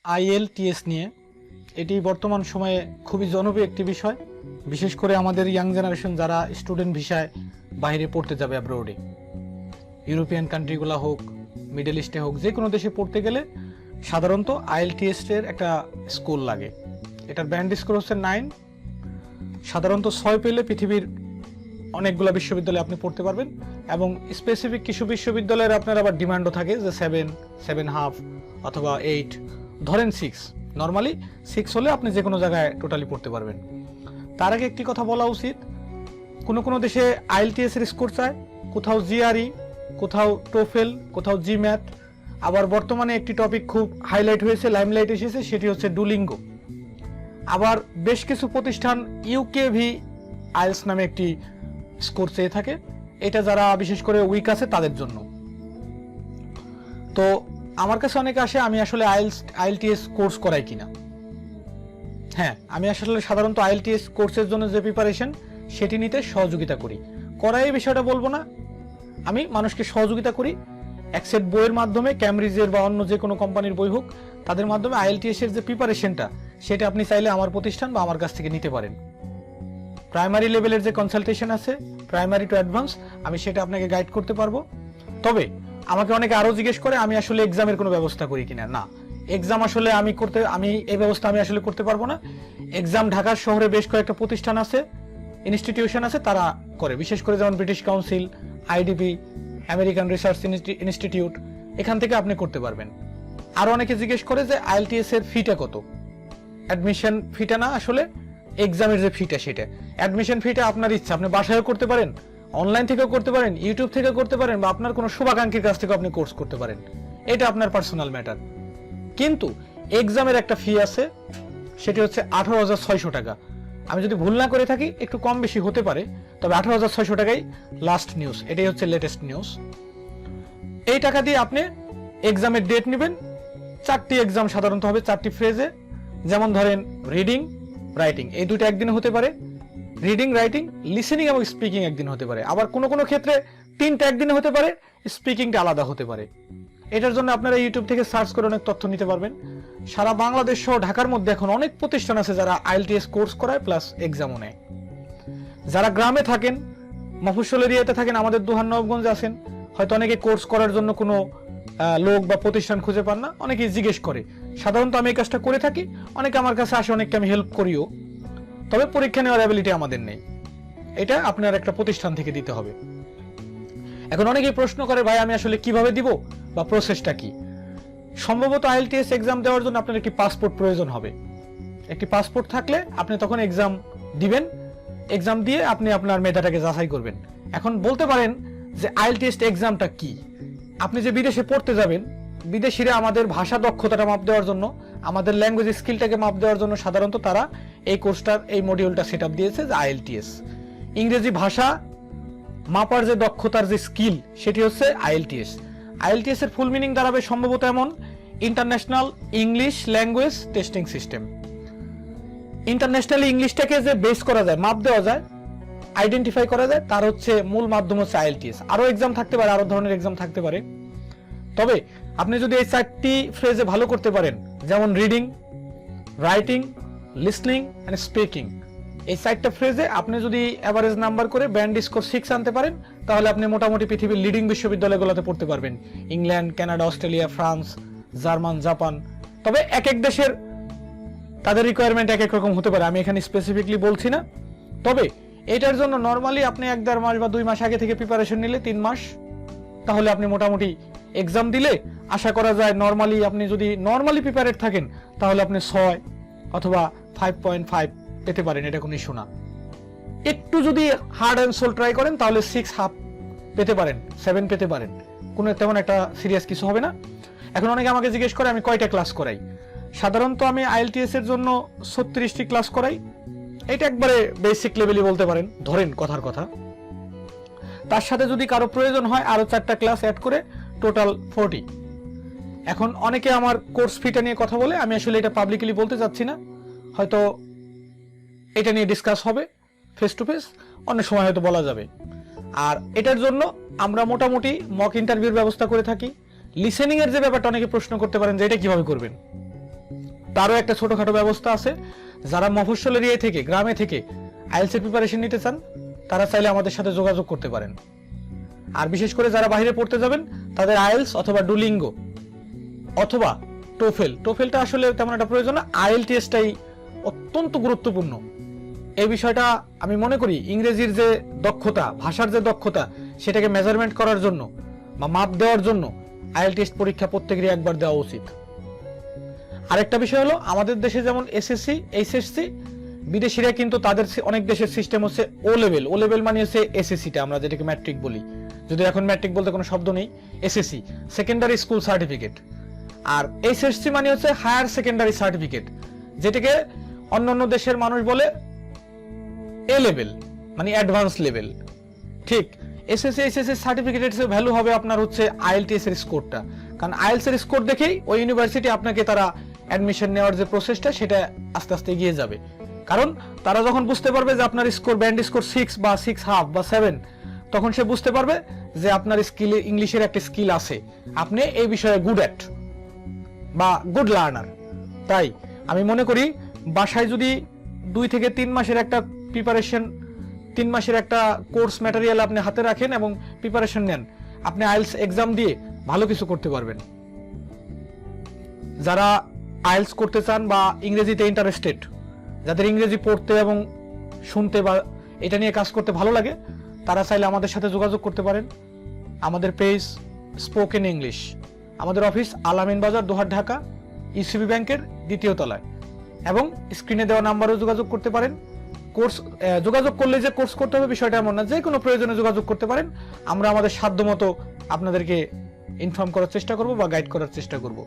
IELTS নিয়ে। এটি বর্তমান সময়ে খুবই জনপ্রিয় একটি বিষয়, বিশেষ করে আমাদের ইয়াং জেনারেশন যারা স্টুডেন্ট ভিসায় বাইরে পড়তে যাবে অ্যাব্রোডে, ইউরোপিয়ান কান্ট্রিগুলো হোক, মিডল ইস্টে হোক, যে কোনো দেশে পড়তে গেলে সাধারণত IELTS এর একটা স্কোর লাগে। এটার ব্যান্ড স্কোর হচ্ছে 9। সাধারণত 6 পেলে পৃথিবীর অনেকগুলো বিশ্ববিদ্যালয়ে আপনি পড়তে পারবেন, এবং স্পেসিফিক কিছু বিশ্ববিদ্যালয়ের আপনার আবার ডিমান্ডও থাকে যে 7, 7.5 অথবা 8, ধরেন 6। নর্মালি 6 হলে আপনি যে কোনো জায়গায় টোটালি পড়তে পারবেন। তার আগে একটি কথা বলা উচিত, কোনো দেশে IELTS এর স্কোর চায়, কোথাও GRE, কোথাও টোফেল, কোথাও GMAT। আবার বর্তমানে একটি টপিক খুব হাইলাইট হয়েছে, লাইমলাইট এসেছে, সেটি হচ্ছে ডুলিঙ্গো। আবার বেশ কিছু প্রতিষ্ঠান UKV IELTS নামে একটি স্কোর চেয়ে থাকে, এটা যারা বিশেষ করে উইক আছে তাদের জন্য। তো আমার কাছে অনেকে আসে আমি আসলে IELTS কোর্স করাই কিনা। হ্যাঁ, আমি আসলে সাধারণত IELTS কোর্সের জন্য যে প্রিপারেশন সেটি নিতে সহযোগিতা করি। করাই এই বিষয়টা বলবো না, আমি মানুষকে সহযোগিতা করি। অ্যাকসেপ্ট বইয়ের মাধ্যমে, ক্যামব্রিজের বা অন্য যে কোনো কোম্পানির বই হোক, তাদের মাধ্যমে IELTS এর যে প্রিপারেশনটা সেটা আপনি চাইলে আমার প্রতিষ্ঠান বা আমার কাছ থেকে নিতে পারেন। প্রাইমারি লেভেলের যে কনসালটেশন আছে, প্রাইমারি টু অ্যাডভান্স, আমি সেটা আপনাকে গাইড করতে পারবো। তবে আমাকে অনেকে আরো জিজ্ঞেস করে আমি আসলে এক্সামের কোনো ব্যবস্থা করি কিনা। না, এক্সাম আসলে আমি এই ব্যবস্থা আমি আসলে করতে পারবো না। এক্সাম ঢাকার শহরে বেশ কয়েকটা প্রতিষ্ঠান আছে, ইনস্টিটিউশন আছে, তারা করে। বিশেষ করে যেমন British council, IDP, American research institute, এখান থেকে আপনি করতে পারবেন। আর অনেকে জিজ্ঞেস করে যে IELTS এর ফিটা কত। অ্যাডমিশন ফিটা না, আসলে এক্সামের যে ফিটা সেটা। অ্যাডমিশন ফিটা আপনার ইচ্ছা, আপনি বাসায়ও করতে পারেন, অনলাইন থেকেও করতে পারেন, ইউটিউব থেকে করতে পারেন, বা আপনার কোনো শুভাকাঙ্ক্ষীর কাছ থেকে আপনি কোর্স করতে পারেন। এটা আপনার পার্সোনাল ম্যাটার। কিন্তু এক্সামের একটা ফি আছে, সেটি হচ্ছে 18,600 টাকা। আমি যদি ভুল না করে থাকি, একটু কম বেশি হতে পারে, তবে 18,600 টাকাই লাস্ট নিউজ, এটাই হচ্ছে লেটেস্ট নিউজ। এই টাকা দিয়ে আপনি এক্সামের ডেট নেবেন। 4টি এক্সাম সাধারণত হবে, 4টি ফ্রেজে। যেমন ধরেন রিডিং, রাইটিং, এই দুটো একদিন হতে পারে। রিডিং, রাইটিং, লিসেনিং এবং স্পিকিং একদিন হতে পারে। আবার কোনো ক্ষেত্রে 3টা একদিনে হতে পারে, স্পিকিংটা আলাদা হতে পারে। এটার জন্য আপনারা ইউটিউব থেকে সার্চ করে অনেক তথ্য নিতে পারবেন। সারা বাংলাদেশ সহ ঢাকার মধ্যে এখন অনেক প্রতিষ্ঠান আছে যারা IELTS কোর্স করায় প্লাস এক্সামও নেয়। যারা গ্রামে থাকেন, মফস্বল এরিয়াতে থাকেন, আমাদের দোহার নবাবগঞ্জে আছেন, হয়তো অনেকে কোর্স করার জন্য কোনো লোক বা প্রতিষ্ঠান খুঁজে পান না, অনেকে জিজ্ঞেস করে। সাধারণত আমি এই কাজটা করে থাকি, অনেকে আমার কাছে আসে, অনেককে আমি হেল্প করিও। তবে পরীক্ষা নেওয়ার অ্যাবিলিটি আমাদের নেই, এটা আপনার একটা প্রতিষ্ঠান থেকে দিতে হবে। এখন অনেকেই প্রশ্ন করে, ভাই আমি আসলে কিভাবে দিব বা প্রসেসটা কি? সম্ভবত IELTS এক্সাম দেওয়ার জন্য আপনার একটি পাসপোর্ট প্রয়োজন হবে। একটি পাসপোর্ট থাকলে আপনি তখন এক্সাম দিবেন। এক্সাম দিয়ে আপনি আপনার মেধাটাকে যাচাই করবেন। এখন বলতে পারেন যে IELTS এক্সামটা কি? আপনি যে বিদেশে পড়তে যাবেন, বিদেশিরা আমাদের ভাষা দক্ষতাটা মাপ দেওয়ার জন্য, আমাদের ল্যাঙ্গুয়েজ স্কিলটাকে মাপ দেওয়ার জন্য সাধারণত তারা এই কোর্সটার, এই মডিউলটা সেট আপ দিয়েছে যে IELTS। ইংরেজি ভাষা মাপার যে দক্ষতার যে স্কিল, সেটি হচ্ছে IELTS। IELTS এর ফুল মিনিং দাঁড়াবে সম্ভবত এমন: international English language testing system. Internationally ইংলিশটাকে যে বেস করা যায়, মাপ দেওয়া যায়, আইডেন্টিফাই করা যায়, তার হচ্ছে মূল মাধ্যম হচ্ছে IELTS। আরো এক্সাম থাকতে পারে, আরো ধরনের এক্সাম থাকতে পারে। তবে আপনি যদি এই 4টি ফ্রেজে ভালো করতে পারেন, যেমন reading, writing, listening and speaking, এই 4টা ফ্রেজে আপনি যদি এভারেজ নাম্বার করে ব্যান্ড স্কোর 6 আনতে পারেন, তাহলে আপনি মোটামুটি পৃথিবীর লিডিং বিশ্ববিদ্যালয়গুলোতে পড়তে পারবেন। England, Canada, Australia, France, German, Japan. তবে এক এক দেশের তাদের রিকোয়ারমেন্ট এক এক রকম হতে পারে, আমি এখানে স্পেসিফিকলি বলছি না। তবে এটার জন্য নর্মালি আপনি 1-1.5 মাস বা 2 মাস আগে থেকে প্রিপারেশন নিলে, 3 মাস, তাহলে আপনি মোটামুটি এক্সাম দিলে আশা করা যায় নর্মালি, আপনি যদি নর্মালি প্রিপারেড থাকেন, তাহলে আপনি 6 অথবা 5.5 পেতে পারেন। এটা কোনো ইস্যু না। একটু যদি হার্ড অ্যান্ড সোল ট্রাই করেন, তাহলে 6.5 পেতে পারেন, 7 পেতে পারেন। কোনো তেমন একটা সিরিয়াস কিছু হবে না। এখন অনেকে আমাকে জিজ্ঞেস করে আমি কয়টা ক্লাস করাই। সাধারণত আমি IELTS এর জন্য 36টি ক্লাস করাই। এটা একবারে বেসিক লেভেলই বলতে পারেন, ধরেন কথার কথা। তার সাথে যদি কারো প্রয়োজন হয় আরো 4টা ক্লাস অ্যাড করে টোটাল 40। এখন অনেকে আমার কোর্স ফিটা নিয়ে কথা বলে, আমি আসলে এটা পাবলিকলি বলতে চাচ্ছি না, হয়তো এটা নিয়ে ডিসকাস হবে ফেস টু ফেস, অনেক সময় হয়তো বলা যাবে। আর এটার জন্য আমরা মোটামুটি মক ইন্টারভিউর ব্যবস্থা করে থাকি। লিসেনিং এর যে ব্যাপারটা অনেকে প্রশ্ন করতে পারেন যে এটা কিভাবে করবেন। তারও একটা ছোটখাটো ব্যবস্থা আছে। যারা মফস্বল এরিয়া থেকে, গ্রামে থেকে আইএলটিএস এর প্রিপারেশন নিতে চান, তারা চাইলে আমাদের সাথে যোগাযোগ করতে পারেন। আর বিশেষ করে যারা বাইরে পড়তে যাবেন, তাদের আইএলটিএস অথবা ডুলিঙ্গো অথবা টোফেলটা আসলে তেমন একটা প্রয়োজন না, আইএলটিএসটাই অত্যন্ত গুরুত্বপূর্ণ। এই বিষয়টা আমি মনে করি ইংরেজির যে দক্ষতা, ভাষার যে দক্ষতা, সেটাকে মেজারমেন্ট করার জন্য বা মাপ দেওয়ার জন্য আইএলটিএস পরীক্ষা প্রত্যেকেরই একবার দেওয়া উচিত। আরেকটা বিষয় হলো, আমাদের দেশে যেমন এসএসসি, এইচএসসি, বিদেশিরা কিন্তু তাদের অনেক দেশের সিস্টেম হচ্ছে ও লেভেল মানে হচ্ছে এসএসসিটা, আমরা যেটাকে ম্যাট্রিক বলি, যদি এখন ম্যাট্রিক বলতে কোনো শব্দ নেই, এসএসসি সেকেন্ডারি স্কুল সার্টিফিকেট। আর এইচএসসি মানে হচ্ছে হায়ার সেকেন্ডারি সার্টিফিকেট, যেটাকে অন্যান্য দেশের মানুষ বলে এ লেভেল, মানে অ্যাডভান্স লেভেল। ঠিক এসএসসি এইচএসসি সার্টিফিকেটের ভ্যালু হবে আপনার হচ্ছে আইএলটিএস এর স্কোরটা, কারণ আইএলটিএস এর স্কোর দেখেই ওই ইউনিভার্সিটি আপনাকে তারা অ্যাডমিশন নেওয়ার যে প্রসেসটা, সেটা আস্তে আস্তে এগিয়ে যাবে। কারণ তারা যখন বুঝতে পারবে যে আপনার স্কোর, ব্যান্ড স্কোর 6 বা 6.5 বা 7, তখন সে বুঝতে পারবে যে আপনার স্কিলে, ইংলিশের একটা স্কিল আছে, আপনি এই বিষয়ে গুড অ্যাট বা গুড লার্নার। তাই আমি মনে করি বাসায় যদি 2 থেকে 3 মাসের একটা প্রিপারেশন, 3 মাসের একটা কোর্স ম্যাটেরিয়াল আপনি হাতে রাখেন এবং প্রিপারেশন নেন, আপনি আইএলটিএস এক্সাম দিয়ে ভালো কিছু করতে পারবেন। যারা আইএলটিএস করতে চান বা ইংরেজিতে ইন্টারেস্টেড, যাদের ইংরেজি পড়তে এবং শুনতে বা এটা নিয়ে কাজ করতে ভালো লাগে, তারা চাইলে আমাদের সাথে যোগাযোগ করতে পারেন। আমাদের পেজ স্পোকেন ইংলিশ, আমাদের অফিস আলামিন বাজার, দোহার, ঢাকা, ইসিবি ব্যাংকের 2য় তলায়, এবং স্ক্রিনে দেওয়া নাম্বারেও যোগাযোগ করতে পারেন। কোর্স যোগাযোগ করলে যে কোর্স করতে হবে বিষয়টা এমন না, যে কোনো প্রয়োজনে যোগাযোগ করতে পারেন। আমরা আমাদের সাধ্যমতো আপনাদেরকে ইনফর্ম করার চেষ্টা করব বা গাইড করার চেষ্টা করব।